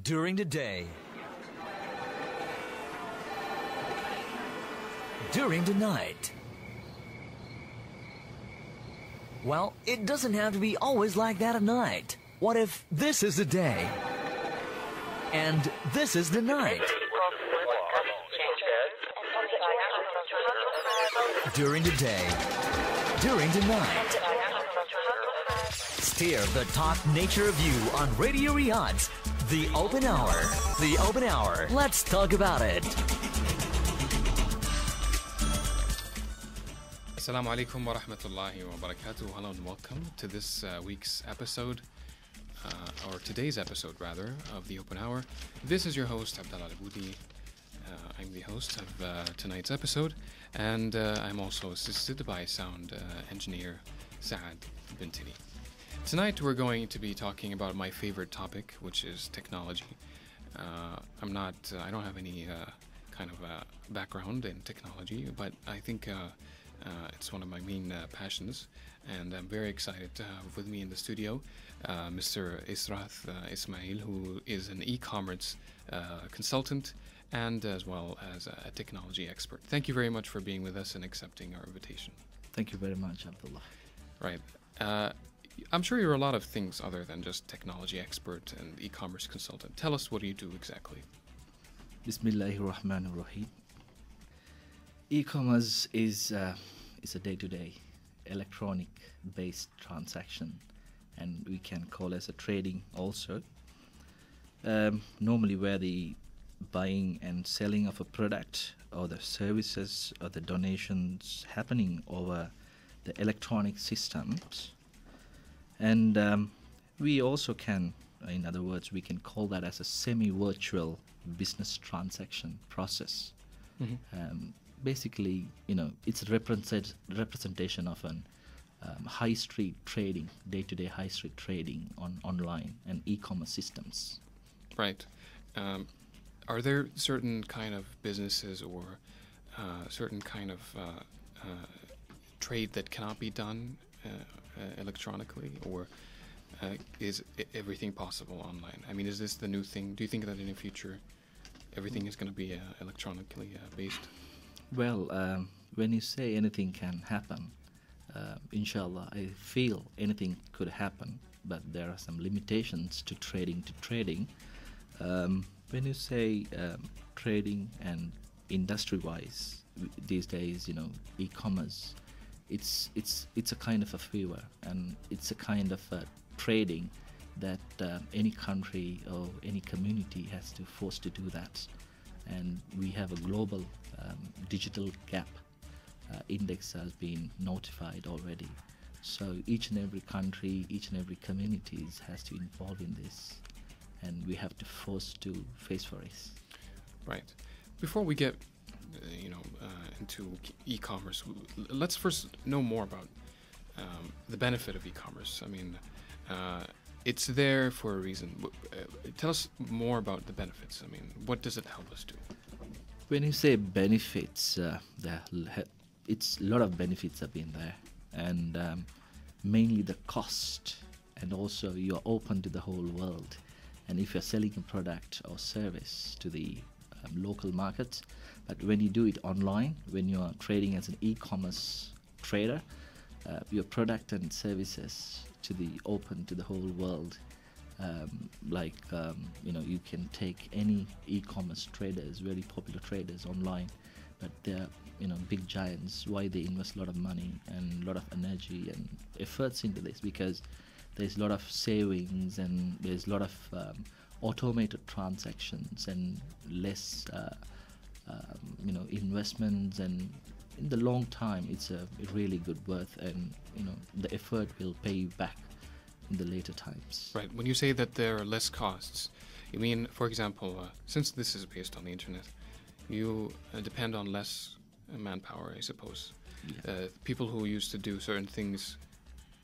During the day. During the night. Well, it doesn't have to be always like that at night. What if this is the day? And this is the night? During the day. During the night. Steer the top nature of you on Radio Riyadh. The Open Hour. The Open Hour. Let's talk about it. Assalamu alaikum wa rahmatullahi wa barakatuh. Hello and welcome to this week's episode, or today's episode rather, of The Open Hour. This is your host, Mr.Abdalla Al Oboudi. I'm the host of tonight's episode, and I'm also assisted by sound engineer Saad Bintini. Tonight we're going to be talking about my favorite topic, which is technology. I don't have any kind of background in technology, but I think it's one of my main passions, and I'm very excited to have with me in the studio Mr. Israth Ismail, who is an e-commerce consultant and as well as a technology expert. Thank you very much for being with us and accepting our invitation. Thank you very much, Abdullah. Right. I'm sure you're a lot of things other than just technology expert and e-commerce consultant. Tell us, what do you do exactly? Bismillahirrahmanirrahim. E-commerce is a day-to-day electronic-based transaction, and we can call it a trading also. Normally where the buying and selling of a product or the services or the donations happening over the electronic systems. And we also can, in other words, we can call that as a semi-virtual business transaction process. Mm-hmm. Basically, it's a representation of an high street trading, day-to-day high street trading on online and e-commerce systems. Right. Are there certain kind of businesses or certain kind of trade that cannot be done electronically, or is everything possible online? I mean, is this the new thing? Do you think that in the future everything is going to be electronically based? Well, when you say anything can happen, inshallah, I feel anything could happen, but there are some limitations to trading. When you say trading and industry-wise, these days, e-commerce, it's a kind of a fever, and it's a kind of a trading that any country or any community has to force to do that. And we have a global digital gap index has been notified already. So each and every country, each and every community has to involve in this, and we have to force to face for it. Right. Before we get into e-commerce, let's first know more about the benefit of e-commerce. I mean, it's there for a reason. Tell us more about the benefits. I mean, what does it help us do? When you say benefits, it's a lot of benefits have been there, and mainly the cost, and also you're open to the whole world. And if you're selling a product or service to the local markets, but when you do it online, when you are trading as an e-commerce trader, your product and services to the open to the whole world. You can take any e-commerce traders, very popular traders online, but they're big giants. Why they invest a lot of money and a lot of energy and efforts into this? Because there's a lot of savings and there's a lot of automated transactions and less investments, and in the long time it's a really good worth, and the effort will pay you back in the later times. Right. When you say that there are less costs, you mean, for example, since this is based on the internet, you depend on less manpower, I suppose. Yeah. People who used to do certain things,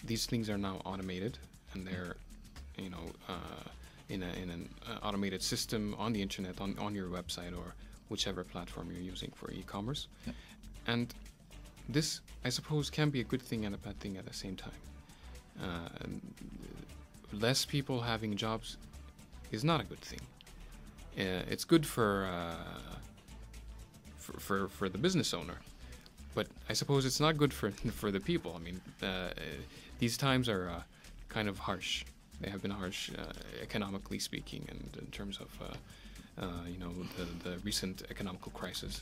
these things are now automated, and they're in an automated system on the internet, on your website or whichever platform you're using for e-commerce. Yeah. And this, I suppose, can be a good thing and a bad thing at the same time. Less people having jobs is not a good thing. it's good for the business owner, but I suppose it's not good for the people. I mean, these times are kind of harsh. They have been harsh, economically speaking, and in terms of the recent economical crisis.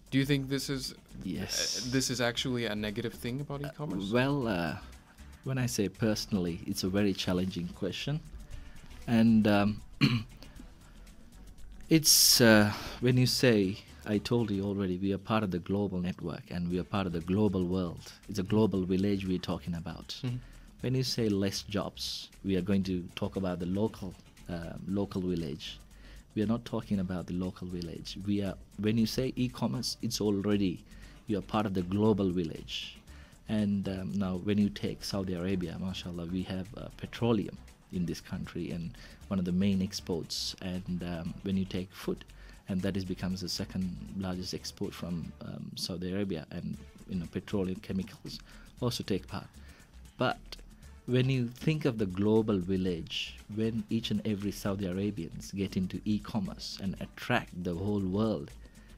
Do you think this is this is actually a negative thing about e-commerce? Well, when I say personally, it's a very challenging question, and it's when you say, I told you already, we are part of the global network and we are part of the global world. It's a global village we're talking about. Mm-hmm. When you say less jobs, we are going to talk about the local village. We are not talking about the local village. When you say e-commerce, it's already, you are part of the global village. And now when you take Saudi Arabia, mashallah, we have petroleum in this country and one of the main exports. And when you take food, and that becomes the second largest export from Saudi Arabia, and petroleum chemicals also take part. But when you think of the global village, when each and every Saudi Arabians get into e-commerce and attract the whole world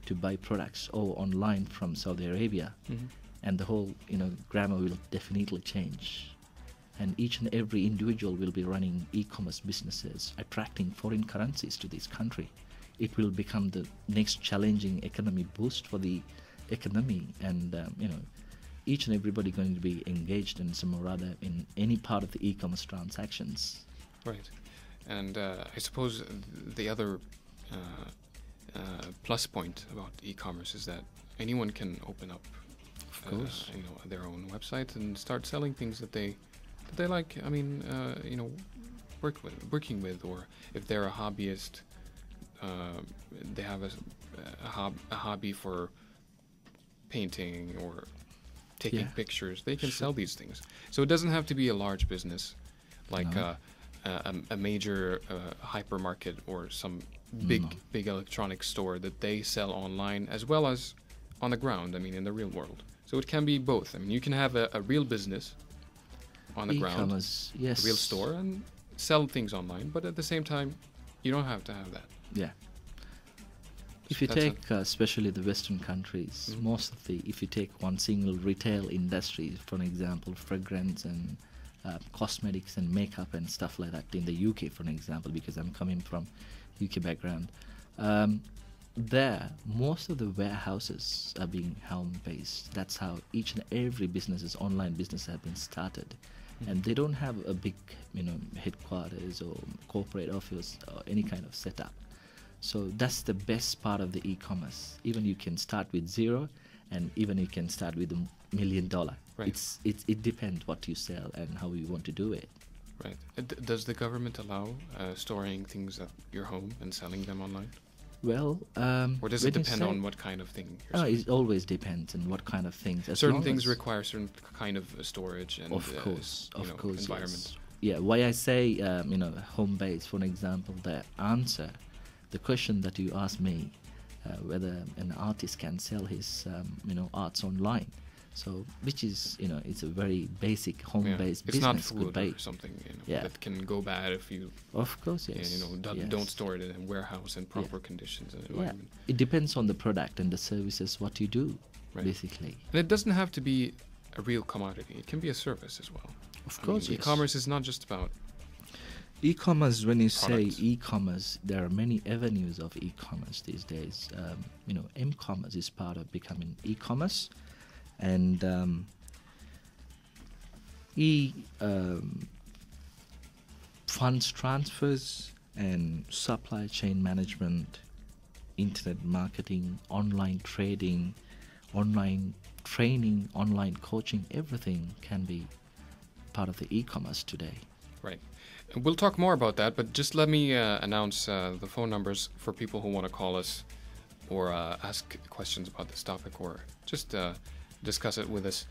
to buy products online from Saudi Arabia, mm-hmm. and the whole grammar will definitely change. And each and every individual will be running e-commerce businesses, attracting foreign currencies to this country. It will become the next challenging economy boost for the economy, and each and everybody going to be engaged in some or other in any part of the e-commerce transactions. Right, and I suppose the other plus point about e-commerce is that anyone can open up, their own website and start selling things that they like. I mean, working with, or if they're a hobbyist. They have a hobby for painting or taking pictures. They can sell these things. So it doesn't have to be a large business like a major hypermarket or some big electronics store that they sell online as well as on the ground, I mean, in the real world. So it can be both. I mean, you can have a real business on the ground, a real store, and sell things online, but at the same time, you don't have to have that. Yeah. If you take especially the Western countries, mm-hmm. If you take one single retail industry, for example, fragrance and cosmetics and makeup and stuff like that in the UK, for example, because I'm coming from UK background, there most of the warehouses are being home-based. That's how each and every online business have been started. Mm-hmm. And they don't have a big, headquarters or corporate office or any kind of setup. So that's the best part of the e-commerce. Even you can start with zero, and even you can start with $1 million. Right. It depends what you sell and how you want to do it. Right. Does the government allow storing things at your home and selling them online? Well, or does it depend on what kind of thing you're selling? It always depends on what kind of things. Certain things require certain kind of storage and of course, environment. Yes. Yeah, why I say home base, for example, the question that you asked me, whether an artist can sell his arts online. So, which is, it's a very basic home-based business. It's not food or something that can go bad if you... Of course, yes. Don't store it in a warehouse in proper conditions and environment. Yeah. It depends on the product and the services, what you do, basically. And it doesn't have to be a real commodity. It can be a service as well. Of course, yes. E-commerce is not just about... E-commerce, when you products. Say e-commerce, there are many avenues of e-commerce these days. M-commerce is part of becoming e-commerce. And funds transfers and supply chain management, internet marketing, online trading, online training, online coaching, everything can be part of the e-commerce today. Right. We'll talk more about that, but just let me announce the phone numbers for people who want to call us or ask questions about this topic or just discuss it with us.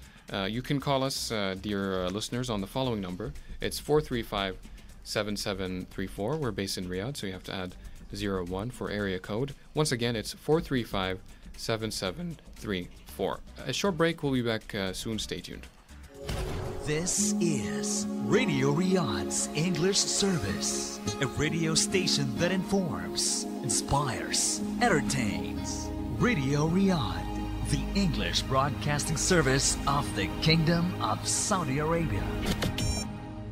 You can call us, dear listeners, on the following number. It's 435-7734. We're based in Riyadh, so you have to add 01 for area code. Once again, it's 435-7734. A short break. We'll be back soon. Stay tuned. This is Radio Riyadh's English service, a radio station that informs, inspires, entertains. Radio Riyadh, the English broadcasting service of the Kingdom of Saudi Arabia.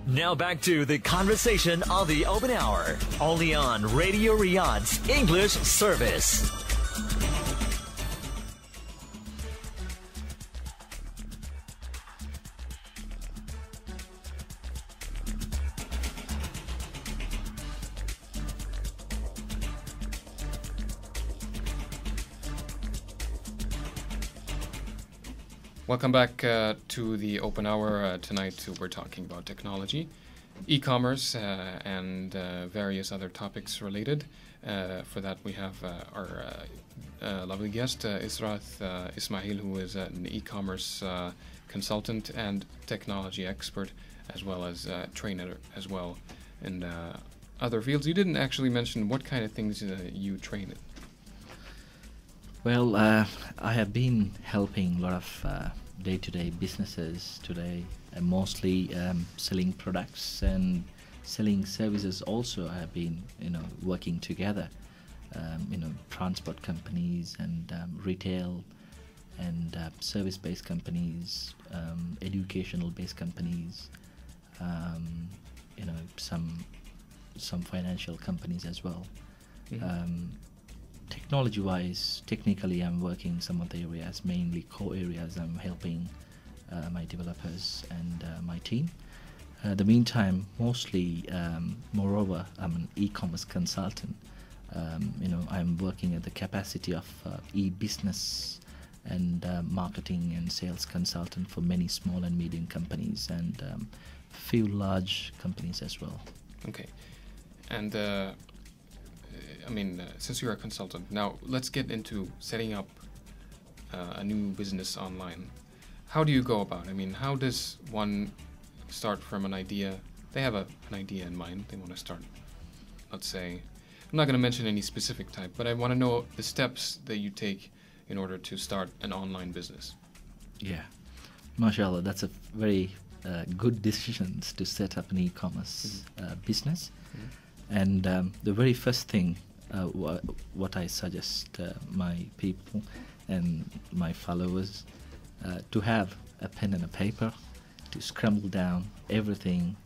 Now back to the conversation of the open hour, only on Radio Riyadh's English service. Welcome back to the open hour. Tonight we're talking about technology, e-commerce, and various other topics related. For that we have our lovely guest, Israth Ismail, who is an e-commerce consultant and technology expert, as well as trainer as well in other fields. You didn't actually mention what kind of things you train in. Well, I have been helping a lot of day-to-day businesses today, and mostly selling products and selling services. Also, I have been, working together. Transport companies and retail and service-based companies, educational-based companies. Some financial companies as well. Mm-hmm. Technology-wise, technically I'm working some of the areas, mainly core areas. I'm helping my developers and my team. The meantime, mostly, moreover, I'm an e-commerce consultant. I'm working at the capacity of e-business and marketing and sales consultant for many small and medium companies and few large companies as well. Okay. And since you're a consultant, now let's get into setting up a new business online. How do you go about it? How does one start from an idea? They have an idea in mind. They want to start, let's say, I'm not going to mention any specific type, but I want to know the steps that you take in order to start an online business. Yeah. MashaAllah, that's a very good decision to set up an e-commerce business. Mm-hmm. And the very first thing what I suggest my people and my followers to have a pen and a paper to scramble down everything,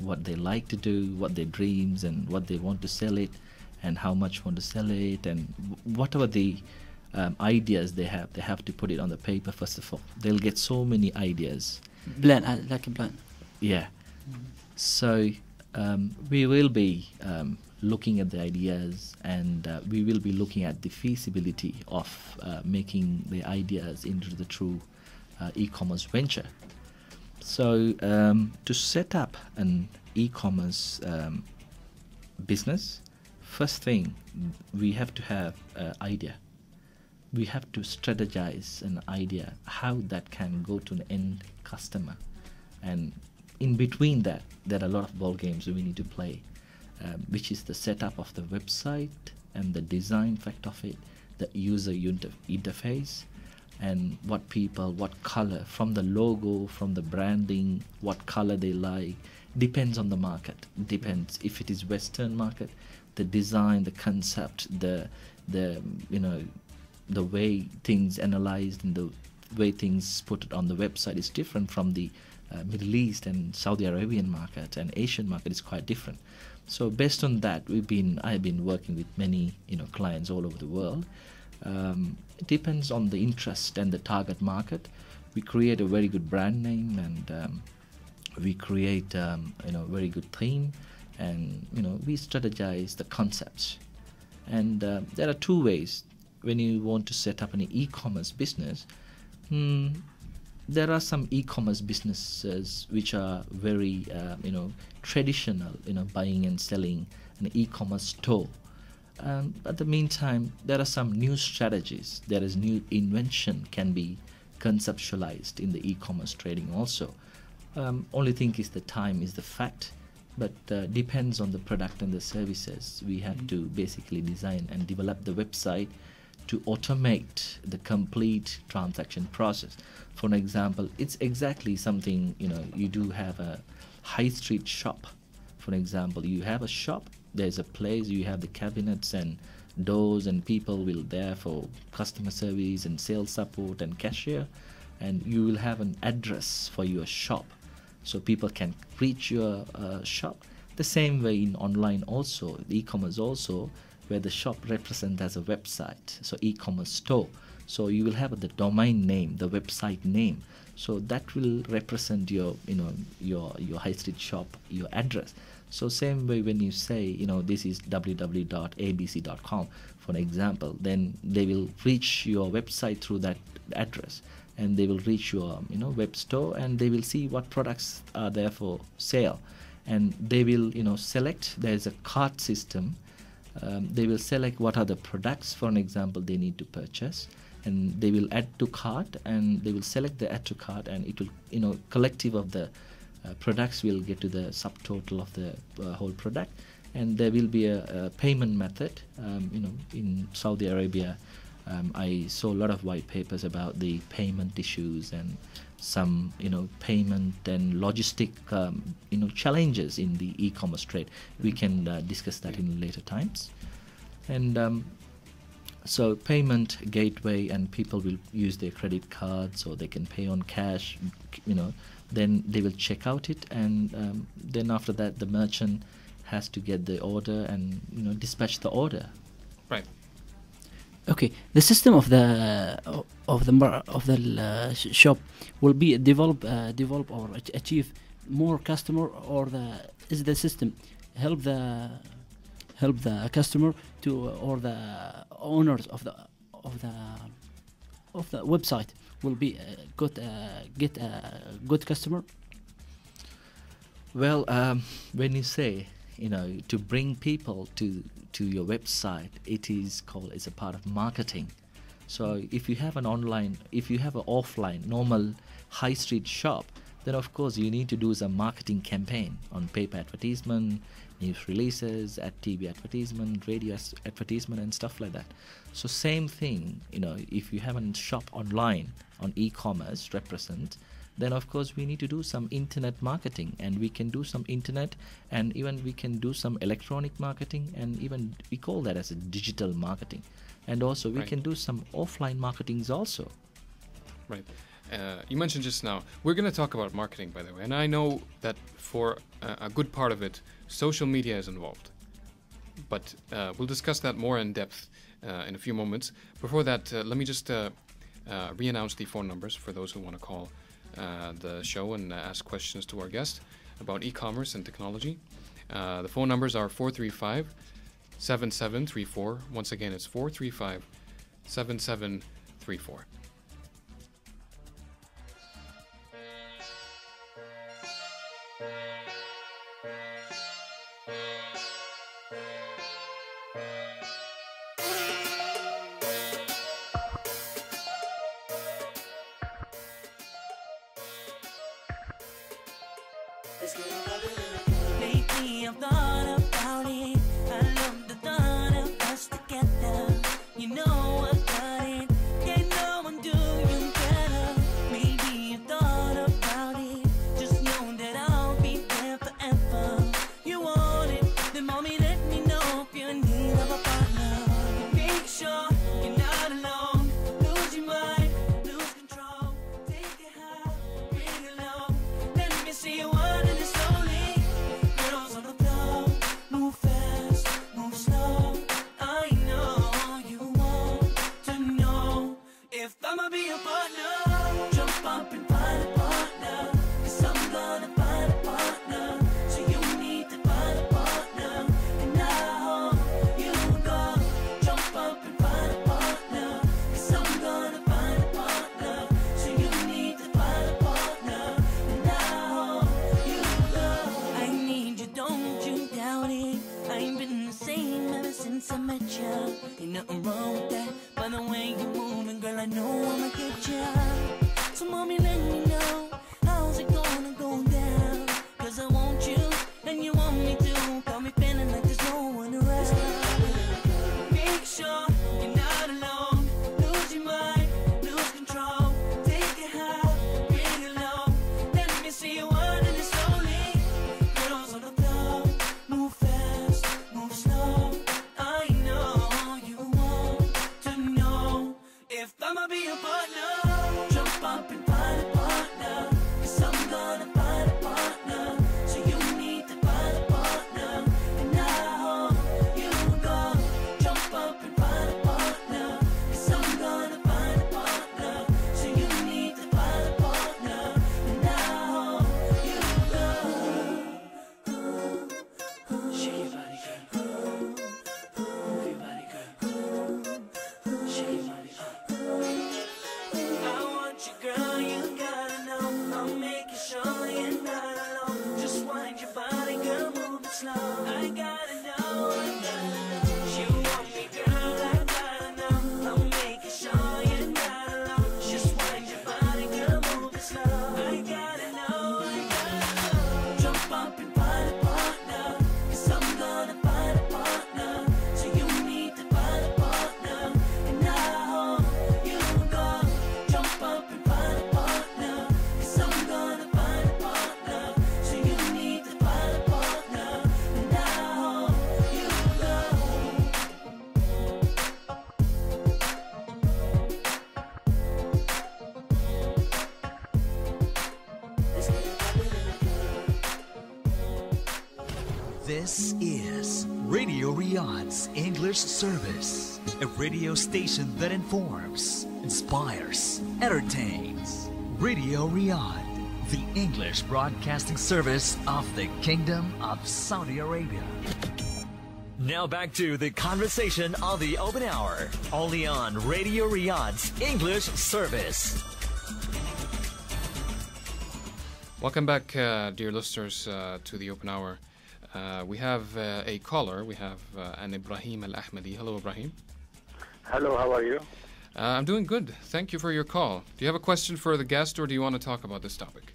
what they like to do, what their dreams and what they want to sell it and how much want to sell it, and whatever the ideas they have to put it on the paper first of all. They'll get so many ideas. Like a plan. Yeah. Mm-hmm. So we will be looking at the ideas, and we will be looking at the feasibility of making the ideas into the true e-commerce venture. So to set up an e-commerce business, first thing, we have to have an idea. We have to strategize an idea how that can go to an end customer, and in between that there are a lot of ball games we need to play. Which is the setup of the website and the design fact of it, the user interface, and what color, from the logo, from the branding, what color they like, depends on the market. Depends if it is Western market, the design, the concept, the way things analyzed and the way things put it on the website is different from the Middle East and Saudi Arabian market, and Asian market is quite different. So based on that, I've been working with many clients all over the world. It depends on the interest and the target market. We create a very good brand name, and we create very good theme, and we strategize the concepts. And there are two ways when you want to set up an e-commerce business. There are some e-commerce businesses which are very, traditional, buying and selling an e-commerce store. At the meantime, there are some new strategies. There is new invention can be conceptualized in the e-commerce trading also. Only thing is the time is the fact, but depends on the product and the services. We have to basically design and develop the website to automate the complete transaction process. For an example, it's exactly something, you do have a high street shop. For example, you have a shop, there's a place, you have the cabinets and doors, and people will there for customer service and sales support and cashier, and you will have an address for your shop, so people can reach your shop. The same way in online also, e-commerce also, where the shop represents as a website, so e-commerce store. So you will have the domain name, the website name. So that will represent your, your high street shop, your address. So same way when you say, this is www.abc.com, for example, then they will reach your website through that address, and they will reach your, web store, and they will see what products are there for sale, and they will, select. There's a cart system. They will select what are the products, for an example, they need to purchase, and they will add to cart, and they will select the add to cart, and it will, collective of the products will get to the subtotal of the whole product, and there will be a payment method. In Saudi Arabia, I saw a lot of white papers about the payment issues and some, payment and logistic, challenges in the e-commerce trade. We can discuss that in later times. And so payment gateway, and people will use their credit cards, or they can pay on cash, then they will check out it, and then after that the merchant has to get the order and dispatch the order. Right. Okay, the system of the shop will be develop or achieve more customer, or is the system help the customer to, or the owners of the website will be get a good customer? Well, when you say to bring people to your website, it's a part of marketing. So if you have an online, if you have an offline normal high street shop, then of course you need to do some marketing campaign on paper advertisement, news releases, at TV advertisement, radio advertisement, and stuff like that. So same thing, if you have a shop online on e-commerce represent, then of course we need to do some internet marketing, and we can do some internet, and even we can do some electronic marketing, and even we call that as a digital marketing. And also we can do some offline marketings also. Right. You mentioned just now, we're going to talk about marketing, by the way, and I know that for a good part of it, social media is involved. But we'll discuss that more in depth in a few moments. Before that, let me just re-announce the phone numbers for those who want to call the show and ask questions to our guest about e-commerce and technology. The phone numbers are 435-7734. Once again, it's 435-7734. Lately I've thought about it. I love the thought of us together. You know I got it. Can't no one do you better. Maybe you thought about it. Just know that I'll be there forever. You want it, then mommy let me know if you're in need of a partner. Make sure you're not alone. Lose your mind, lose control. Take it high, bring it low. Let me see you want it slowly. Girls on the floor, move fast, move slow. I know you want to know if I'ma be a partner. Jump up and find a partner, 'cause I'm gonna find a partner. So you need to find a partner, and I hope you go. Jump up and find a partner, 'cause I'm gonna find a partner. So you need to find a partner, and I hope you go. I need you, don't you doubt it. I ain't been the same ever since I met you. Ain't nothing wrong with that. By the way you're moving, girl, I know I'ma get you. So mommy, let me know, how's it gonna go down? 'Cause I want you, and you want me too. Got me feeling like there's no one around. Make sure you're not alone. Lose your mind, lose control. Take it high, bring it low. Let me see you winding it slowly. Girls on the floor, move fast, move slow. I know This is Radio Riyadh's English service, a radio station that informs, inspires, entertains. Radio Riyadh, the English broadcasting service of the Kingdom of Saudi Arabia. Now back to the conversation on the open hour, only on Radio Riyadh's English service. Welcome back, dear listeners, to the open hour. We have a caller. We have an Ibrahim Al Ahmadi. Hello, Ibrahim. Hello, how are you? I'm doing good. Thank you for your call. Do you have a question for the guest, or do you want to talk about this topic?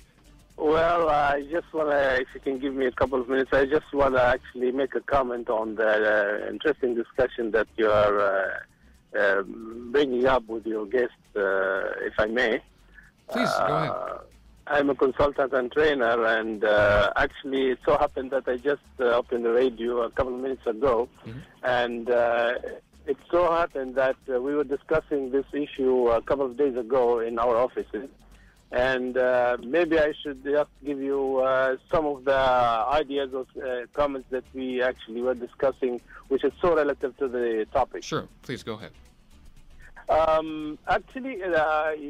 Well, I just want to, if you can give me a couple of minutes, I just want to actually make a comment on the interesting discussion that you are bringing up with your guest, if I may. Please, go ahead. I'm a consultant and trainer, and actually it so happened that I just opened the radio a couple of minutes ago, and it so happened that we were discussing this issue a couple of days ago in our offices, and maybe I should just give you some of the ideas or comments that we actually were discussing, which is so relative to the topic. Sure, please go ahead. Actually,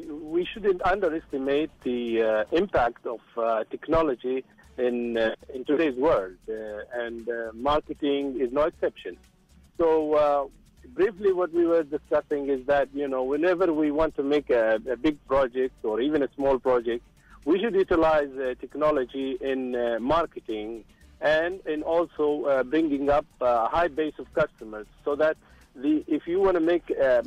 we shouldn't underestimate the impact of technology in today's world, and marketing is no exception. So, briefly, what we were discussing is that, you know, whenever we want to make a big project or even a small project, we should utilize technology in marketing and in also bringing up a high base of customers, so that if you want to make a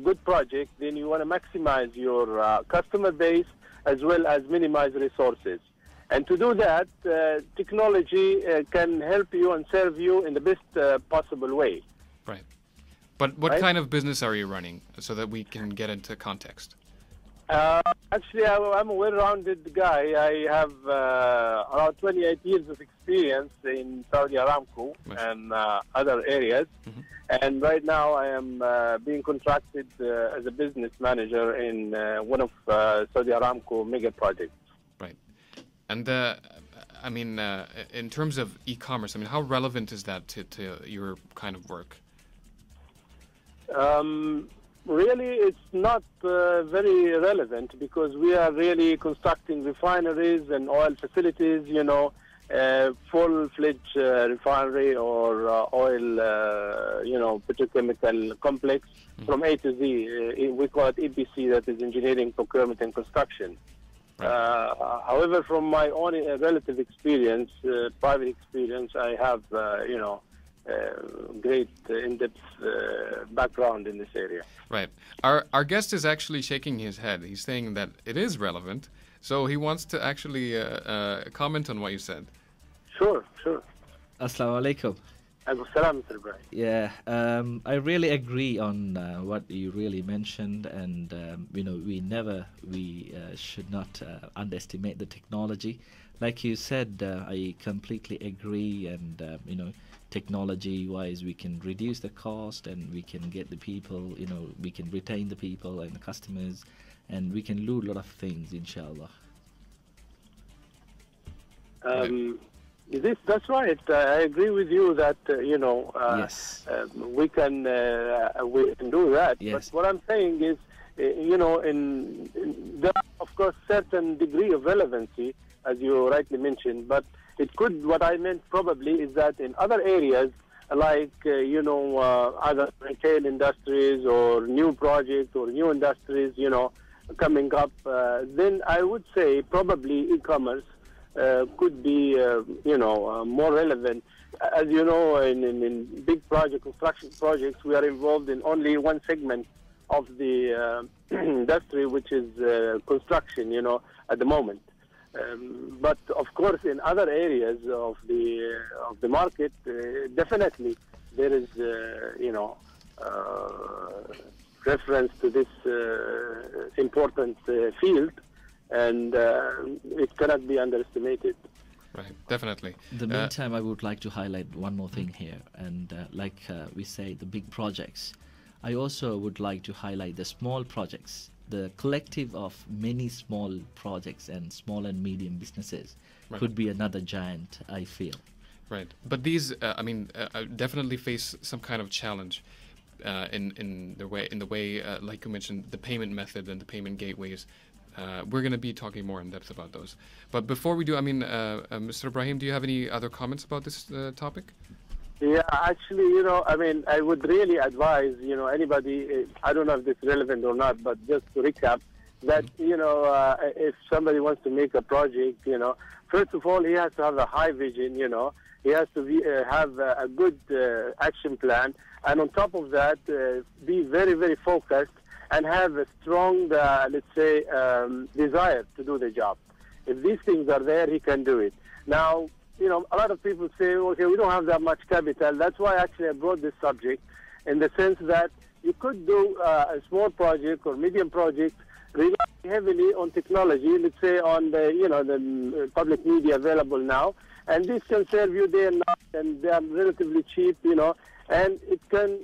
good project, then you want to maximize your customer base as well as minimize resources. And to do that, technology can help you and serve you in the best possible way. Right. But what kind of business are you running, so that we can get into context? Actually, I'm a well-rounded guy. I have around 28 years of experience in Saudi Aramco and other areas. And right now I am being contracted as a business manager in one of Saudi Aramco mega projects. Right. And I mean, in terms of e-commerce, I mean, how relevant is that to your kind of work? Really, it's not very relevant, because we are really constructing refineries and oil facilities, you know, full-fledged refinery or oil, you know, petrochemical complex from A to Z. We call it EPC, that is engineering, procurement, and construction. Right. However, from my own relative experience, private experience, I have, you know, great in-depth background in this area. Right. Our guest is actually shaking his head. He's saying that it is relevant, so he wants to actually comment on what you said. Sure. Assalamu alaikum. Assalam, Mr. Ibrahim. Yeah, I really agree on what you really mentioned, and you know, we should not underestimate the technology. Like you said, I completely agree, and you know, technology-wise, we can reduce the cost, and we can get the people, you know, we can retain the people and the customers, and we can do a lot of things, inshallah. That's right. I agree with you that you know, yes, we can do that. Yes. But what I'm saying is, you know, there are, of course, certain degree of relevancy, as you rightly mentioned. But it could. What I meant probably is that in other areas, like you know, other retail industries or new projects or new industries, you know, coming up, then I would say probably e-commerce could be, you know, more relevant. As you know, in big construction projects, we are involved in only one segment of the industry, which is construction, you know, at the moment. But of course, in other areas of the market, definitely there is, you know, reference to this important field. And it cannot be underestimated. Right, definitely. In the meantime, I would like to highlight one more thing here. And like we say, the big projects, I also would like to highlight the small projects, the collective of many small projects and small and medium businesses could be another giant, I feel. Right. But these, definitely face some kind of challenge in the way, like you mentioned, the payment method and the payment gateways. We're going to be talking more in depth about those. But before we do, Mr. Ibrahim, do you have any other comments about this topic? Yeah, actually, I would really advise, anybody, I don't know if this is relevant or not, but just to recap, that, if somebody wants to make a project, first of all, he has to have a high vision, he has to have a good action plan, and on top of that, be very, very focused and have a strong, desire to do the job. If these things are there, he can do it. Now, a lot of people say, okay, we don't have that much capital. That's why actually I brought this subject, in the sense that you could do a small project or medium project, rely heavily on technology, let's say on the public media available now, and this can serve you day and night, and they are relatively cheap, and it can,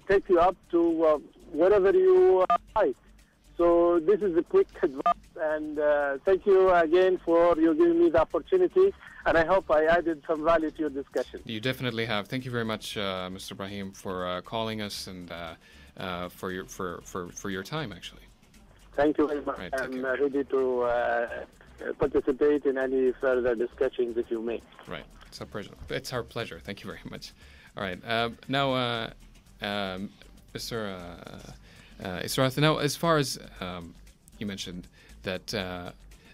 take you up to whatever you like. So this is a quick advice, and thank you again for you giving me the opportunity, and I hope I added some value to your discussion. You definitely have. Thank you very much, Mr. Ibrahim, for calling us and for your time, actually. Thank you very much. Right, I'm ready to participate in any further discussions that you make. Right. It's our pleasure. It's our pleasure. Thank you very much. All right. Now, Mr. Israth, now, as far as you mentioned that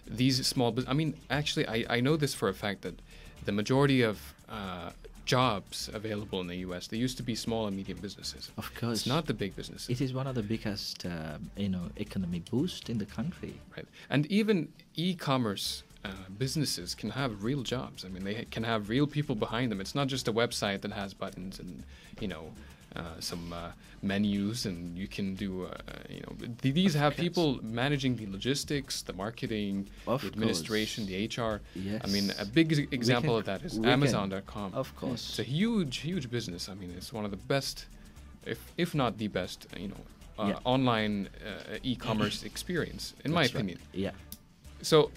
these small actually, I know this for a fact that the majority of jobs available in the U.S., they used to be small and medium businesses. Of course. It's not the big businesses. It is one of the biggest, economic boost in the country. Right. And even e-commerce businesses can have real jobs. I mean, they can have real people behind them. It's not just a website that has buttons and, some menus, and you can do, these have people managing the logistics, the marketing, the administration, the HR. Yes. I mean, a big example of that is Amazon.com. Of course. It's a huge, huge business. I mean, it's one of the best, if not the best, online e-commerce experience, in my opinion. Right. Yeah. So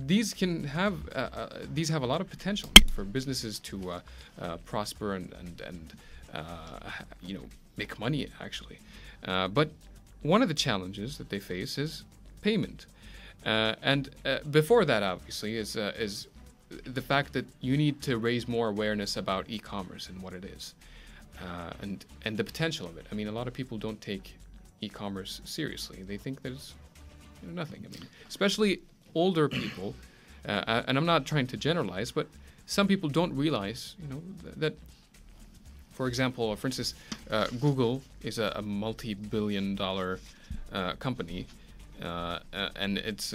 these have a lot of potential for businesses to prosper and make money, actually. But one of the challenges that they face is payment, and before that, obviously, is the fact that you need to raise more awareness about e-commerce and what it is, and the potential of it. I mean, a lot of people don't take e-commerce seriously. They think that it's nothing. I mean, especially older people, and I'm not trying to generalize, but some people don't realize, that, for example, for instance, Google is a multi-billion-dollar company, and it's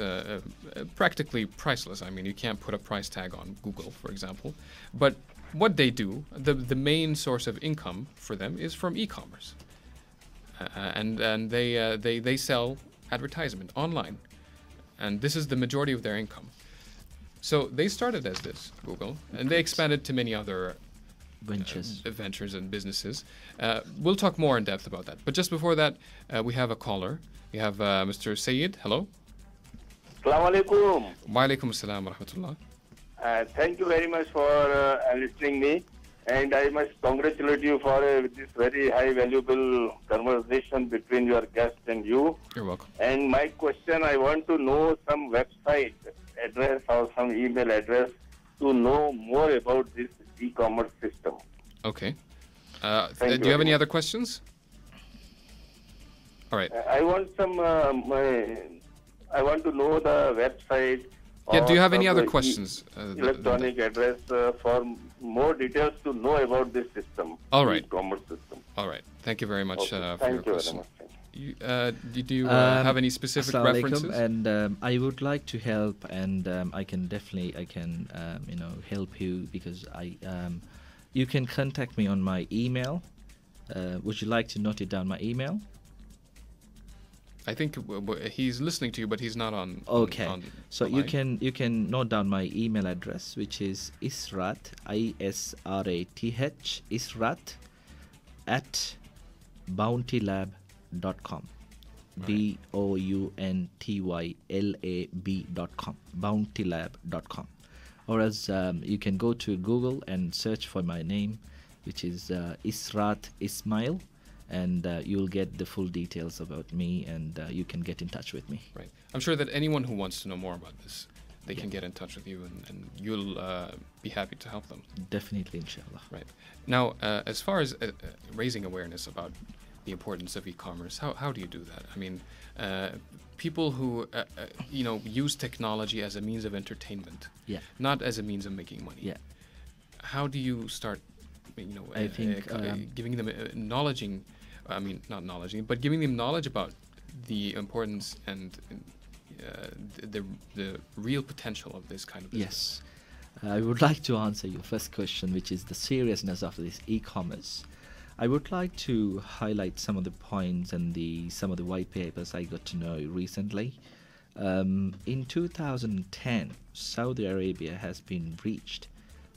practically priceless. I mean, you can't put a price tag on Google, for example. But what they do, the main source of income for them is from e-commerce, and they sell advertisement online, and this is the majority of their income. So they started as this, Google, and they expanded to many other ventures and businesses. We'll talk more in depth about that. But just before that, we have a caller. We have Mr. Sayyid. Hello. Assalamu alaikum. Wa alaikum assalam wa rahmatullah. Thank you very much for listening me, and I must congratulate you for this very high valuable conversation between your guest and you. You're welcome. And my question, I want to know some website address or some email address to know more about this e-commerce system. Okay. Do you have any other questions? All right. I want some. I want to know the website. Yeah. Do you have any other questions? Electronic address for more details to know about this system. All right. E-commerce system. All right. Thank you very much for Thank your you question. very much. Did you have any specific Assalamu references? alaikum, and I would like to help, and I can help you, because you can contact me on my email. Would you like to note it down, my email? I think he's listening to you, but he's not on. Okay, so the you line. can note down my email address, which is Israth, ISRATH, Israth at bountylab.com. Right. BOUNTYLAB.com. Bountylab.com. or else you can go to Google and search for my name, which is Israth Ismail, and you'll get the full details about me, and you can get in touch with me. Right. I'm sure that anyone who wants to know more about this, they can get in touch with you, and you'll be happy to help them. Definitely, inshallah. Right. Now, as far as raising awareness about the importance of e-commerce, how do you do that? I mean, people who use technology as a means of entertainment, not as a means of making money. Yeah. How do you start, I think giving them giving them knowledge about the importance and the real potential of this kind of business? Yes. I would like to answer your first question, which is the seriousness of this e-commerce. I would like to highlight some of the points and some of the white papers I got to know recently. In 2010, Saudi Arabia has been reached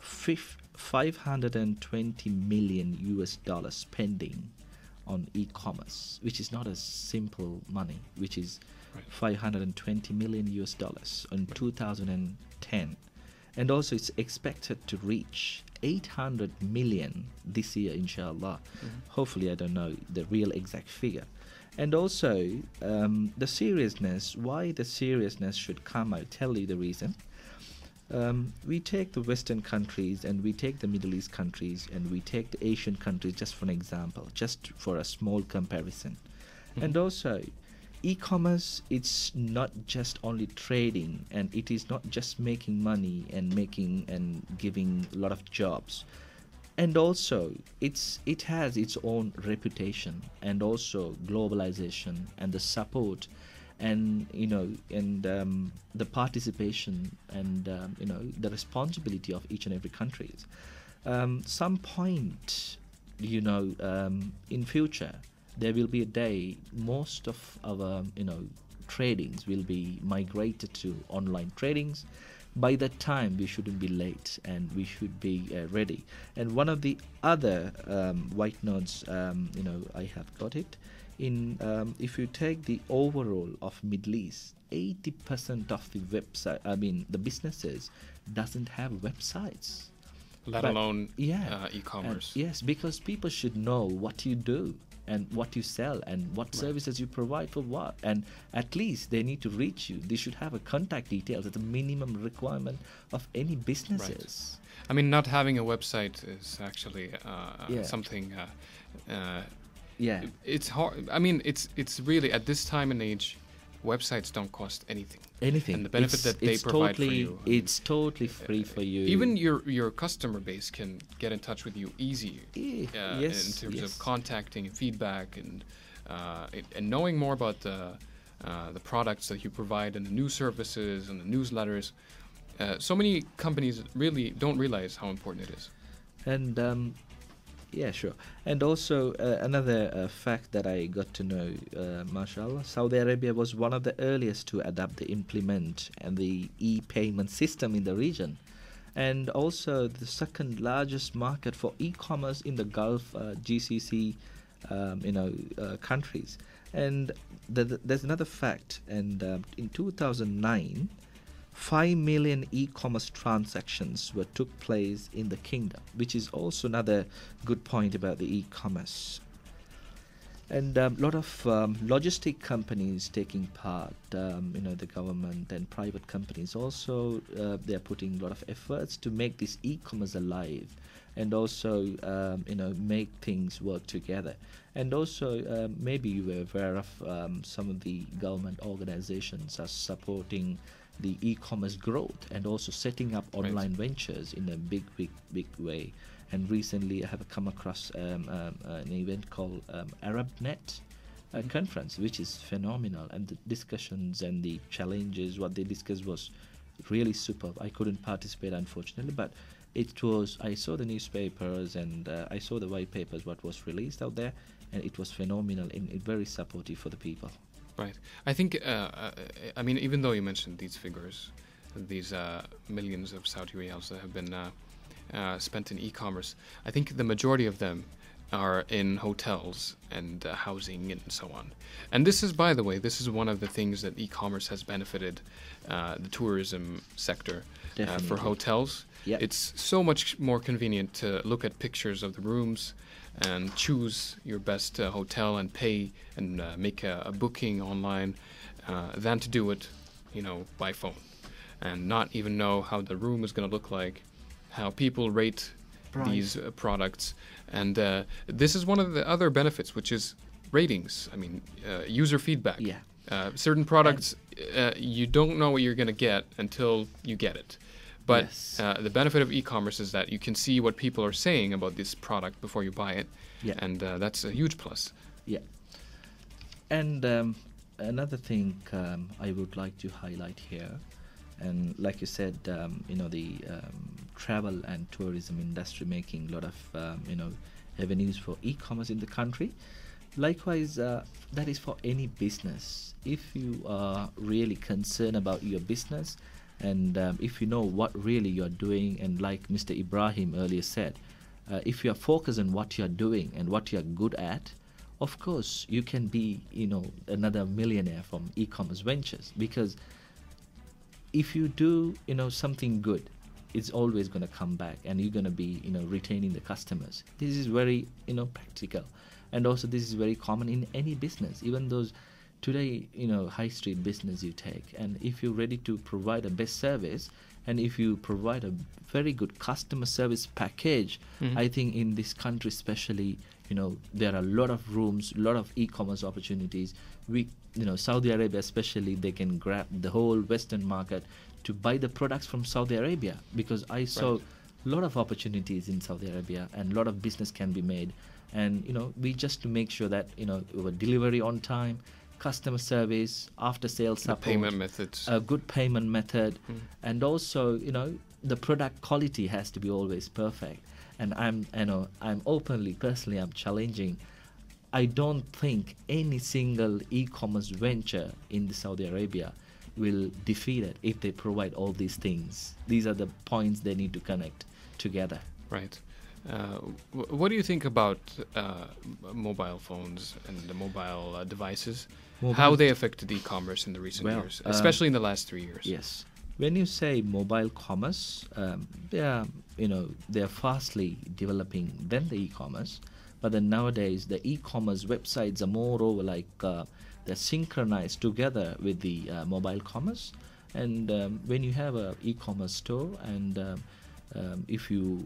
$520 million spending on e-commerce, which is not a simple money, which is $520 million in 2010. And also it's expected to reach 800 million this year, inshallah. Hopefully, I don't know the real exact figure. And also the seriousness, why the seriousness should come, I'll tell you the reason. We take the Western countries and we take the Middle East countries and we take the Asian countries just for an example, just for a small comparison. And also, e-commerce, it's not just only trading, and it is not just making money and giving a lot of jobs. And also, it has its own reputation, and also globalization and the support, and the participation, and the responsibility of each and every country. Some point, in future, there will be a day most of our tradings will be migrated to online tradings. By that time we shouldn't be late and we should be ready. And one of the other white notes I have got it in if you take the overall of Middle East, 80% of the the businesses doesn't have websites, let alone e-commerce. Yes, because people should know what you do and what you sell and what services you provide for what, and at least they need to reach you. They should have a contact details at the minimum requirement of any businesses. Right. I mean, not having a website is actually something. It's hard. I mean, it's really at this time and age, websites don't cost anything. And the benefit that they provide for you. It's totally free for you. Even your customer base can get in touch with you easy in terms of contacting and feedback and knowing more about the products that you provide and the new services and the newsletters. So many companies really don't realize how important it is. And sure. And also another fact that I got to know, mashallah, Saudi Arabia was one of the earliest to adapt the implement and the e-payment system in the region, and also the second largest market for e-commerce in the Gulf GCC countries. And there's another fact, and in 2009 5 million e-commerce transactions took place in the kingdom, which is also another good point about the e-commerce. And a lot of logistic companies taking part, the government and private companies also, they're putting a lot of efforts to make this e-commerce alive, and also make things work together. And also maybe you were aware of some of the government organizations are supporting the e-commerce growth and also setting up online ventures in a big way. And recently I have come across an event called ArabNet conference, which is phenomenal, and the discussions and the challenges what they discussed was really superb. I couldn't participate, unfortunately, but I saw the newspapers and I saw the white papers what was released out there, and it was phenomenal and very supportive for the people. Right. I think, I mean, even though you mentioned these figures, these millions of Saudi riyals that have been spent in e-commerce, I think the majority of them are in hotels and housing and so on. And this is, by the way, this is one of the things that e-commerce has benefited the tourism sector. for Definitely. hotels. Yeah. It's so much more convenient to look at pictures of the rooms and choose your best hotel and pay and make a booking online than to do it, by phone and not even know how the room is going to look like, how people rate these products. And this is one of the other benefits, which is ratings. I mean, user feedback. Yeah. Certain products, you don't know what you're going to get until you get it. But Yes. the benefit of e-commerce is that you can see what people are saying about this product before you buy it. Yeah. And that's a huge plus. Yeah. And another thing I would like to highlight here, and like you said, the travel and tourism industry making a lot of, avenues for e-commerce in the country. Likewise, that is for any business. If you are really concerned about your business, and if you know what really you're doing, and like Mr. Ibrahim earlier said, if you are focused on what you're doing and what you're good at, of course you can be, another millionaire from e-commerce ventures. Because if you do, something good, it's always going to come back, and you're going to be, retaining the customers. This is very, practical. And also this is very common in any business, even those today, high street business you take. And if you're ready to provide a best service, and if you provide a very good customer service package, I think in this country especially, there are a lot of rooms, a lot of e-commerce opportunities. Saudi Arabia especially, they can grab the whole Western market to buy the products from Saudi Arabia, because I saw a lot of opportunities in Saudi Arabia, and a lot of business can be made. And we just to make sure that our delivery on time, customer service, after sales support, payment methods, a good payment method, and also the product quality has to be always perfect. And I'm personally I'm challenging. I don't think any single e-commerce venture in the Saudi Arabia will defeat it if they provide all these things. These are the points they need to connect together. Right. What do you think about mobile phones and the mobile devices? How they affected e-commerce in the recent years, especially in the last 3 years? Yes. When you say mobile commerce, they are fastly developing than the e-commerce. But then nowadays the e-commerce websites are moreover like they're synchronized together with the mobile commerce. And when you have a e-commerce store, and if you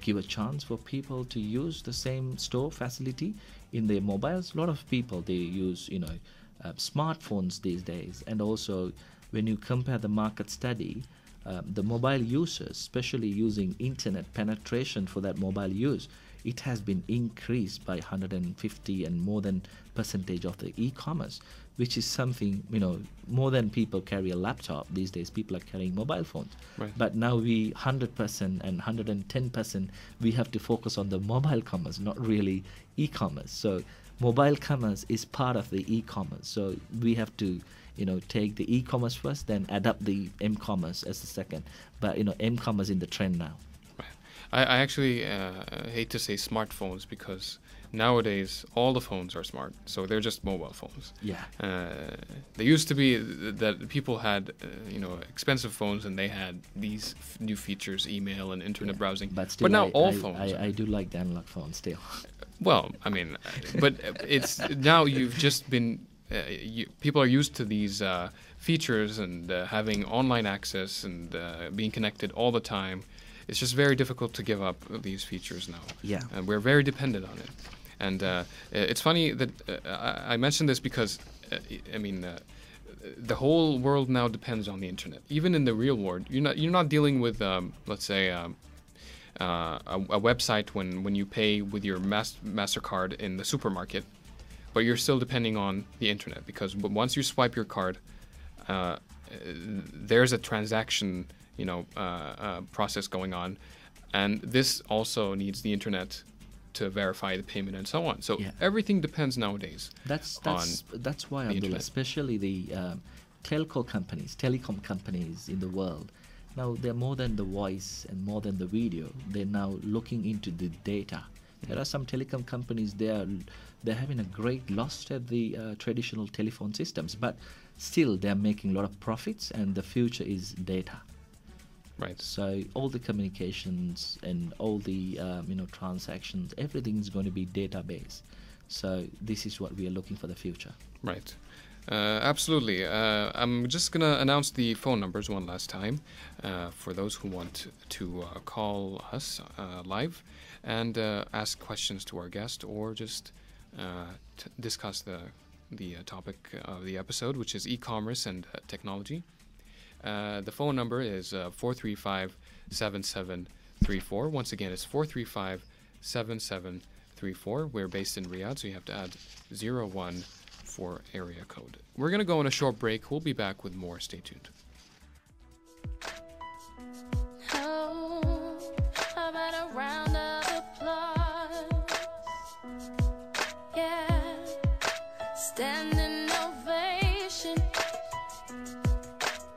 give a chance for people to use the same store facility in their mobiles, a lot of people they use smartphones these days. And also when you compare the market study, the mobile users, especially using internet penetration for that mobile use, it has been increased by 150 and more than percentage of the e-commerce, which is something, more than people carry a laptop these days, people are carrying mobile phones. Right. But now we 100% and 110% we have to focus on the mobile commerce, not really e-commerce. So mobile commerce is part of the e-commerce. So we have to take the e-commerce first, then adapt the m-commerce as the second. But m-commerce in the trend now. I actually hate to say smartphones, because nowadays all the phones are smart, so they're just mobile phones. Yeah. They used to be that people had expensive phones, and they had these new features, email and internet browsing. But still, now all I phones. I do like the analog phone still. Well, I mean, but it's now you've just been. People are used to these features and having online access and being connected all the time. It's just very difficult to give up these features now. Yeah. And we're very dependent on it. And it's funny that I mentioned this because, the whole world now depends on the internet. Even in the real world, you're not dealing with, let's say, a website when you pay with your MasterCard in the supermarket, but you're still depending on the internet, because once you swipe your card, there's a transaction process going on, and this also needs the internet to verify the payment and so on. So everything depends nowadays. That's why, Abdullah, especially the telecom companies in the world, now they're more than the voice and more than the video. They're now looking into the data. There are some telecom companies, they're having a great loss at the traditional telephone systems, but still they're making a lot of profits, and the future is data. Right. So all the communications and all the transactions, everything is going to be database. So this is what we are looking for the future. Right. Absolutely. I'm just going to announce the phone numbers one last time for those who want to call us live and ask questions to our guest, or just discuss the topic of the episode, which is e-commerce and technology. The phone number is 435-7734. Once again, it's 435-7734. We're based in Riyadh, so you have to add 01 for area code. We're going to go on a short break. We'll be back with more. Stay tuned. Oh, how about a round of applause? Yeah, standing ovation.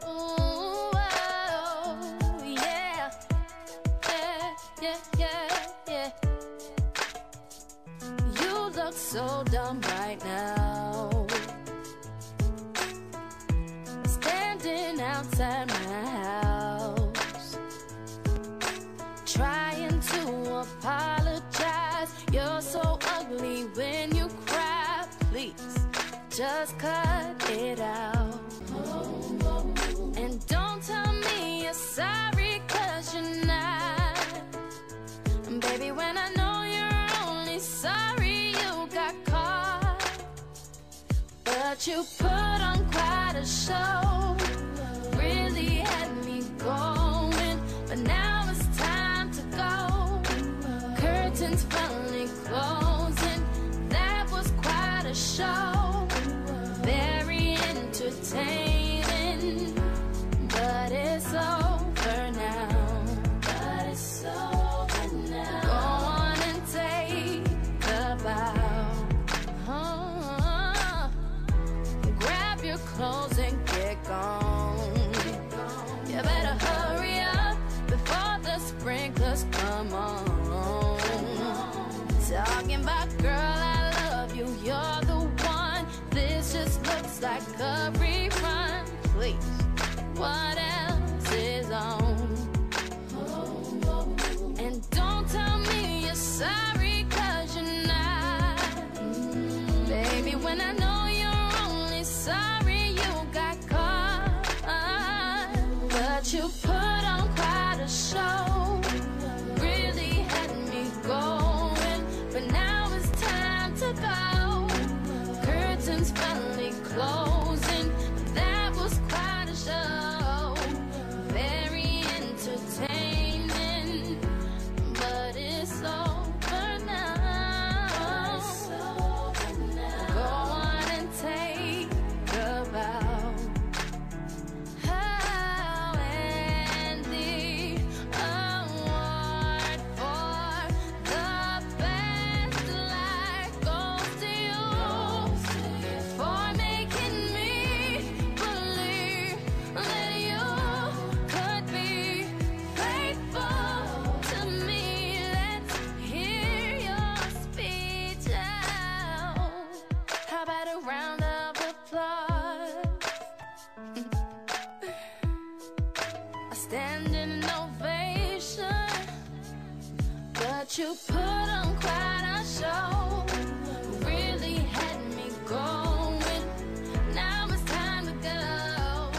Ooh, oh, yeah, yeah. You look so dumb right now, standing outside my house, trying to apologize. You're so ugly when you cry. Please, just cut it out. And don't tell me you're sorry, 'cause you're not. And baby, when I know you're only sorry you got caught, but you put on quite a show, really had me going, but now it's time to go. Curtains finally closing, that was quite a show, very entertaining, but it's over now. But it's over now. Go on and take a bow. Grab your clothes and get gone. You better hurry up before the sprinklers come on. Talking about, girl, I love you, you're the one. This just looks like a rerun. Please, what else is on? And don't tell me you're sorry, 'cause you're not. Baby, when I know you're only sorry you got caught, but you put on quite a show, really had me going, but now it's time to go. Curtains finally closing, that was quite a show, very entertaining, but it's over now. Go on and take a bow. Oh, and the award for the best life goes to you, for making me believe that you could be faithful to me. Let's hear your speech out. How about a round of applause? A standing ovation, but you put on quite a show, really had me going. Now it's time to go.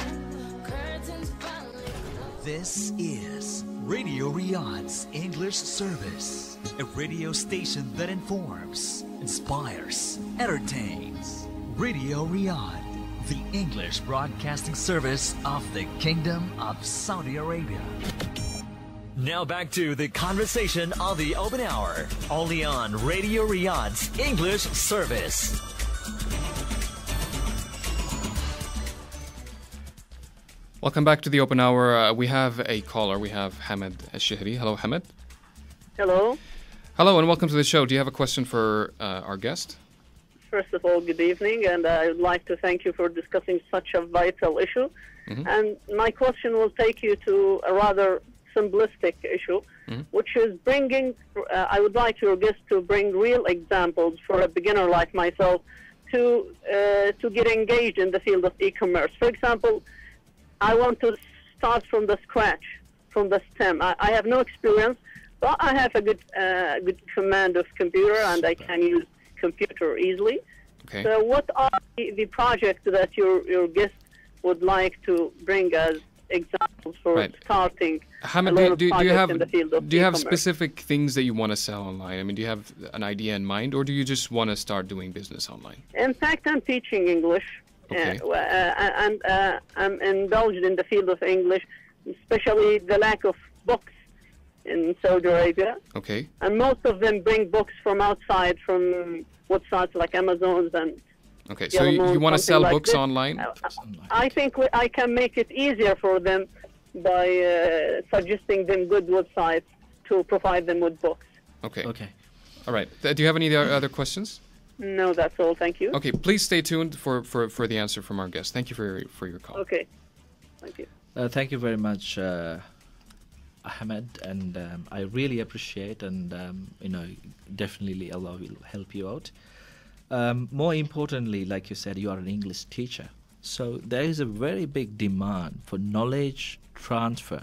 Curtains finally closed. This is Radio Riyadh's English service, a radio station that informs, inspires, entertains. Radio Riyadh, the English broadcasting service of the Kingdom of Saudi Arabia. Now back to the conversation of the open hour, only on Radio Riyadh's English service. Welcome back to the open hour. We have a caller. We have Hamid Al-Shihri. Hello, Hamid. Hello. Hello, and welcome to the show. Do you have a question for our guest? First of all, good evening, and I would like to thank you for discussing such a vital issue. And my question will take you to a rather simplistic issue, which is bringing, I would like your guest to bring real examples for a beginner like myself to get engaged in the field of e-commerce. For example, I want to start from the scratch, from the STEM. I have no experience, but I have a good command of computer, and I can use computer easily. Okay. So what are the projects that your guest would like to bring as examples for starting Hamid, a lot of do you projects have in the field of do you have e-commerce? specific things that you want to sell online? I mean, do you have an idea in mind, or do you just want to start doing business online? In fact, I'm teaching English, Okay. and I'm indulged in the field of English, especially the lack of books in Saudi Arabia. Okay. And most of them bring books from outside, from websites like Amazon's and Okay. So you want to sell like books this. online? I think I can make it easier for them by suggesting them good websites to provide them with books. Okay. Okay. All right. Do you have any other questions? No, that's all. Thank you. Okay. Please stay tuned for the answer from our guest. Thank you for your call. Okay. Thank you. Thank you very much, Ahmed, and I really appreciate, and definitely Allah will help you out. More importantly, like you said, you are an English teacher, so there is a very big demand for knowledge transfer.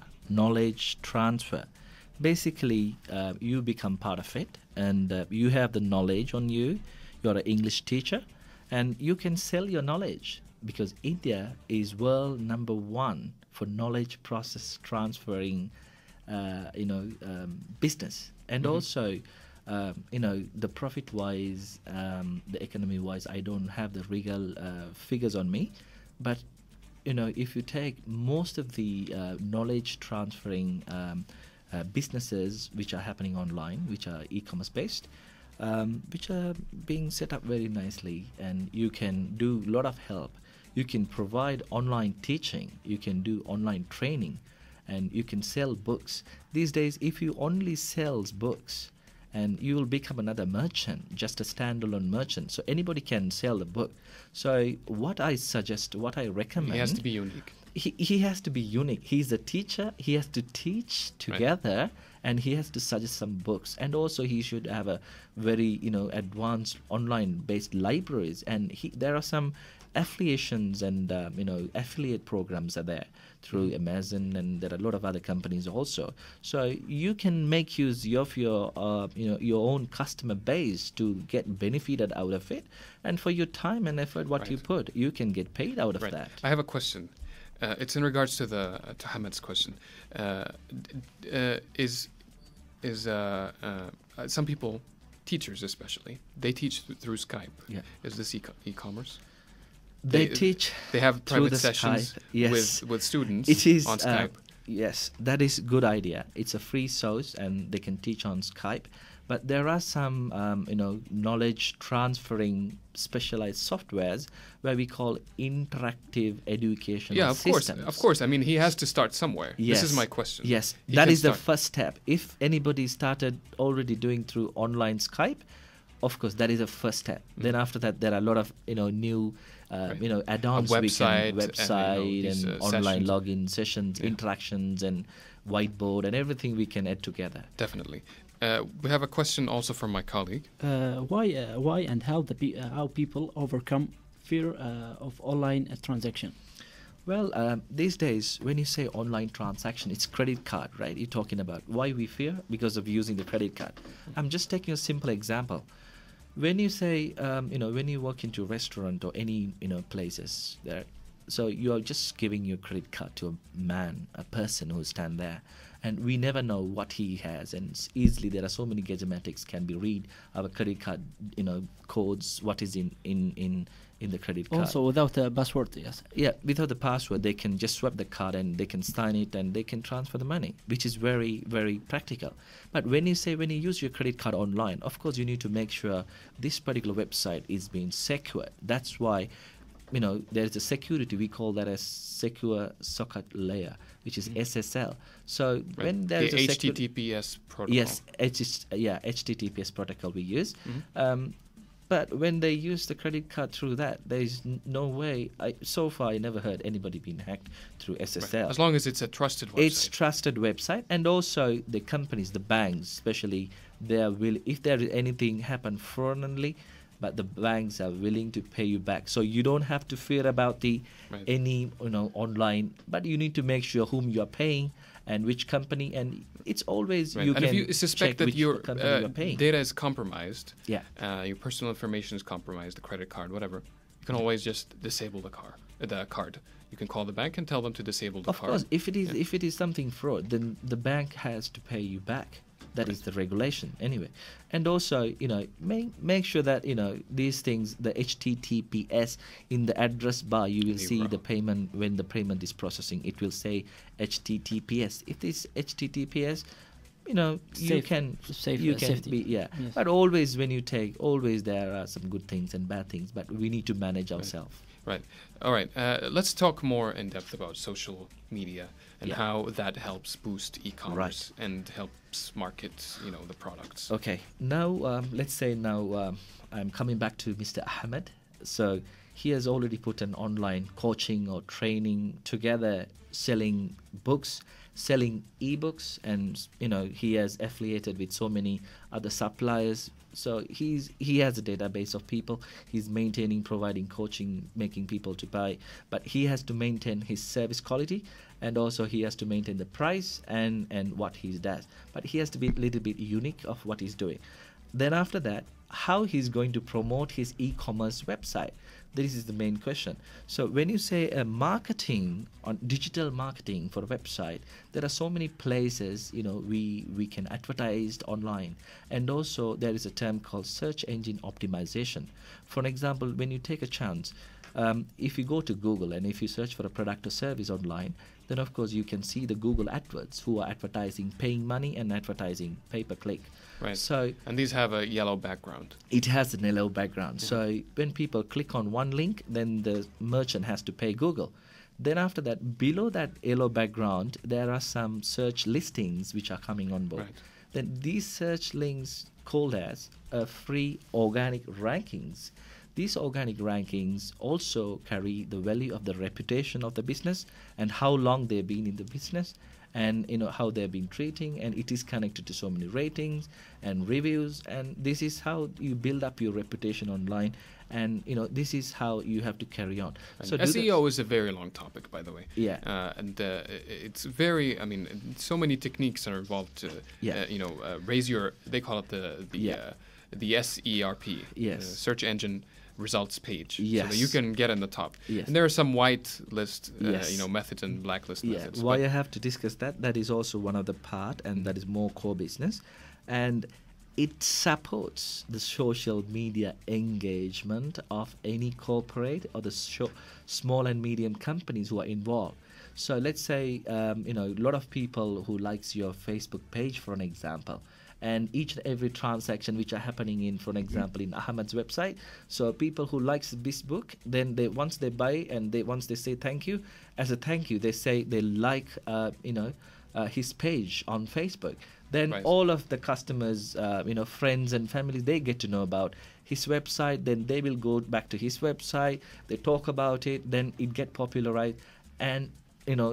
Basically, you become part of it, and you have the knowledge on you. You're an English teacher, and you can sell your knowledge, because India is world number one for knowledge process transferring, business, and also, the profit-wise, the economy-wise, I don't have the real figures on me, but if you take most of the knowledge transferring businesses which are happening online, which are e-commerce based, which are being set up very nicely, and you can do a lot of help. You can provide online teaching, you can do online training, and you can sell books. These days, if you only sells books, and you will become another merchant, just a standalone merchant. So anybody can sell the book. So what I suggest, what I recommend... He has to be unique. He has to be unique. He's a teacher. He has to teach together, and he has to suggest some books. And also he should have a very, advanced online-based libraries. And there are some affiliations and affiliate programs are there through Amazon, and there are a lot of other companies also. So you can make use of your your own customer base to get benefited out of it, and for your time and effort, what you put, you can get paid out of that. I have a question. It's in regards to to Hamid's question. Some people, teachers especially, they teach through Skype. Yeah. Is this e-commerce? They teach. They have through private the sessions Skype. Yes. with students It is, on Skype. Yes, that is a good idea. It's a free source, and they can teach on Skype. But there are some, knowledge transferring specialized softwares where we call interactive educational systems. Of course. I mean, he has to start somewhere. Yes. This is my question. Yes, He that can is the start. first step. If anybody started already doing through online Skype, of course, that is a first step. Then after that, there are a lot of new add-ons, website, and online sessions. login sessions, interactions, and whiteboard, and everything we can add together. Definitely. We have a question also from my colleague. Why and how how people overcome fear of online transaction? Well, these days, when you say online transaction, it's credit card, right? You're talking about why we fear because of using the credit card. I'm just taking a simple example. When you say, when you walk into a restaurant or any, places there, so you are just giving your credit card to a person who stand there, and we never know what he has, and easily there are so many gadgetics can be read our credit card, codes, what is in the credit card. Also without a password, yes. Yeah, without the password, they can just swipe the card and they can sign it and they can transfer the money, which is very, very practical. But when you use your credit card online, of course, you need to make sure this particular website is being secure. That's why, there's a security, we call that as secure socket layer, which is SSL. So when there's the a HTTPS protocol. Yes, HTTPS protocol we use. But when they use the credit card through that, there is no way. So far, I never heard anybody being hacked through SSL. Right. As long as it's a trusted website. It's trusted website, and also the companies, the banks, especially, if there is anything happen fraudulently, but the banks are willing to pay you back. So you don't have to fear about any online, but you need to make sure whom you are paying and which company, and it's always Right. you And can if you suspect check that which your company you're paying. data is compromised, Yeah. Your personal information is compromised, the credit card, whatever, you can always just disable the card. You can call the bank and tell them to disable the Of card. course, if it is something fraud, then the bank has to pay you back. That is the regulation anyway. And also, make sure that these things, the HTTPS in the address bar, you will see the payment when the payment is processing. It will say HTTPS. If this HTTPS, you can safety. be Yes. But always when you take, always there are some good things and bad things. But we need to manage ourselves. Right. All right. Let's talk more in depth about social media and Yeah. how that helps boost e-commerce and helps market, the products. Okay. Now, let's say I'm coming back to Mr. Ahmed. So he has already put an online coaching or training together, selling books, selling ebooks, and he has affiliated with so many other suppliers. So he has a database of people. He's maintaining, providing coaching, making people to buy. But he has to maintain his service quality, and also he has to maintain the price and what he does. But he has to be a little bit unique of what he's doing. Then after that, how he's going to promote his e-commerce website. This is the main question. So when you say marketing, on digital marketing for a website, there are so many places we can advertise online, and also there is a term called search engine optimization. For example, when you take a chance, if you go to Google and if you search for a product or service online, then of course you can see the Google AdWords who are advertising, paying money and advertising pay-per-click. Right. So and these have a yellow background. It has a yellow background. Yeah. So when people click on one link, then the merchant has to pay Google. Then after that, below that yellow background, there are some search listings which are coming on board. Right. Then these search links called as free organic rankings. These organic rankings also carry the value of the reputation of the business and how long they've been in the business, and how they've been treating, and it is connected to so many ratings and reviews, and this is how you build up your reputation online, and this is how you have to carry on. And So SEO is a very long topic, by the way. Yeah. And it's very, so many techniques are involved to, raise your, they call it the SERP, Yes. search engine results page, so Yes. that you can get in the top. Yes. And there are some white list, Yes. methods and blacklist methods. Why but- I have to discuss that is also one of the part, and that is more core business, and it supports the social media engagement of any corporate or the small and medium companies who are involved. So let's say a lot of people who likes your Facebook page, for an example, and each and every transaction which are happening in, for an example, in Ahmed's website. So people who likes this book, then once they buy and once they say thank you, as a thank you, they say they like his page on Facebook. Then Right. all of the customers, friends and families, they get to know about his website. Then they will go back to his website. They talk about it. Then it get popularized, and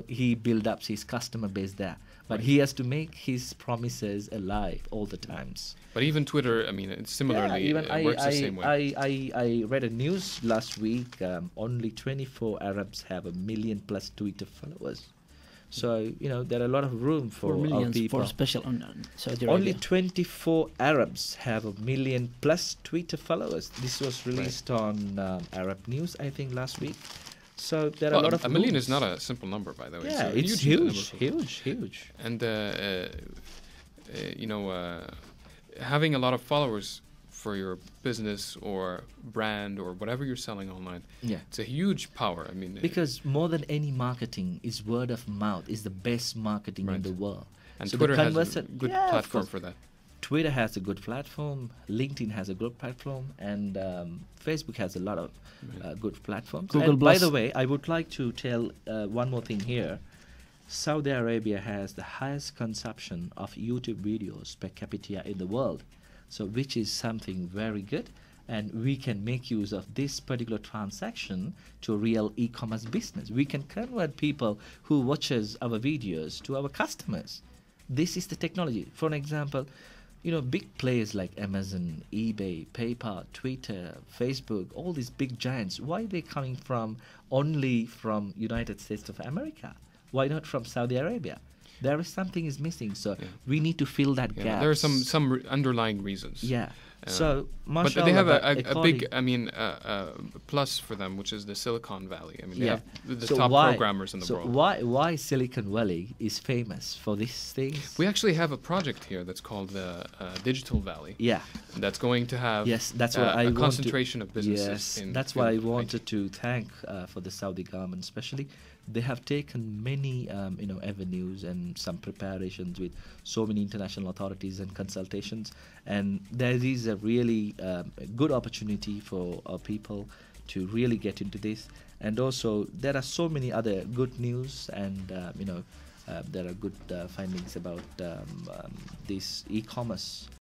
he build up his customer base there. But Right. he has to make his promises alive all the times. But even Twitter, it's similarly, even it works the same way. I read a news last week. Only 24 Arabs have 1 million plus Twitter followers. So there are a lot of room for our millions people. for special on Saudi Arabia. Only 24 Arabs have 1 million plus Twitter followers. This was released on Arab News, I think, last week. So there are a lot of 1 million rooms. is not a simple number, by the way. Yeah, a it's huge, huge. And having a lot of followers for your business or brand or whatever you're selling online, Yeah. it's a huge power. Because more than any marketing is word of mouth is the best marketing in Right. the world. and So Twitter the has a conversa- good Yeah, of platform course. for that. Twitter has a good platform, LinkedIn has a good platform, and Facebook has a lot of good platforms. Google And by Plus. the way, I would like to tell one more thing here. Saudi Arabia has the highest consumption of YouTube videos per capita in the world, so which is something very good, and we can make use of this particular transaction to a real e-commerce business. We can convert people who watches our videos to our customers. This is the technology. For an example, big players like Amazon, eBay, PayPal, Twitter, Facebook, all these big giants, why are they coming only from United States of America? Why not from Saudi Arabia? there is something is missing. So we need to fill that gap. There are some underlying reasons. Yeah. So, but they have a big, plus for them, which is the Silicon Valley. I mean, they have the top programmers in the world. So why Silicon Valley is famous for these things? We actually have a project here that's called the Digital Valley. Yeah. That's going to have that's what I a concentration of businesses. Yes, that's why I wanted to thank for the Saudi government, especially. They have taken many, avenues and some preparations with so many international authorities and consultations, and there is a really good opportunity for our people to really get into this. And also, there are so many other good news, and there are good findings about this e-commerce